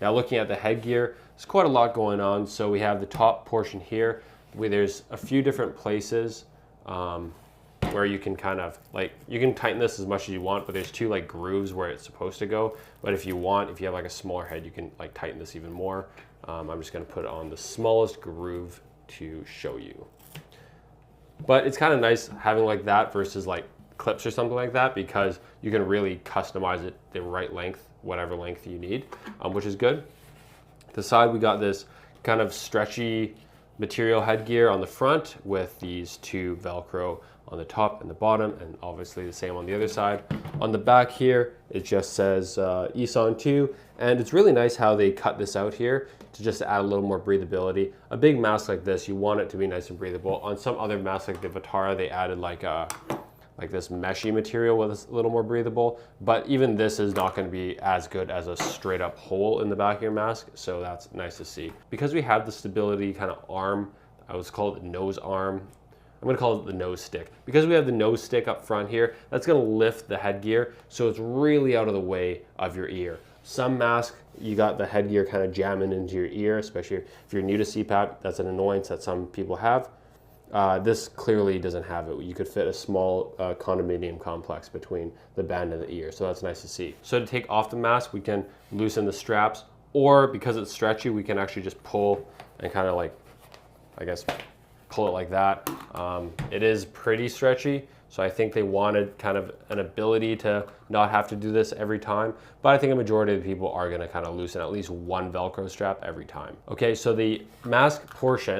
Now looking at the headgear, there's quite a lot going on. So we have the top portion here, where there's a few different places where you can kind of like, you can tighten this as much as you want, but there's two like grooves where it's supposed to go. But if you have like a smaller head, you can like tighten this even more. I'm just gonna put it on the smallest groove to show you. But it's kind of nice having like that versus like clips or something like that, because you can really customize it the right length, whatever length you need, which is good. The side, we got this kind of stretchy material headgear on the front with these two Velcro on the top and the bottom, and obviously the same on the other side. On the back here, it just says Eson 2, and it's really nice how they cut this out here to just add a little more breathability. A big mask like this, you want it to be nice and breathable. On some other masks like the Vitara, they added like this meshy material with a little more breathable, but even this is not going to be as good as a straight up hole in the back of your mask, so that's nice to see. Because we have the stability kind of arm, I would call it the nose arm, I'm going to call it the nose stick. Because we have the nose stick up front here, that's going to lift the headgear, so it's really out of the way of your ear. Some masks, you got the headgear kind of jamming into your ear, especially if you're new to CPAP, that's an annoyance that some people have. This clearly doesn't have it. You could fit a small condominium complex between the band and the ear, so that's nice to see. So to take off the mask, we can loosen the straps, or because it's stretchy, we can actually just pull and kind of like, I guess, pull it like that. It is pretty stretchy, so I think they wanted kind of an ability to not have to do this every time, but I think a majority of the people are gonna kind of loosen at least one Velcro strap every time. Okay, so the mask portion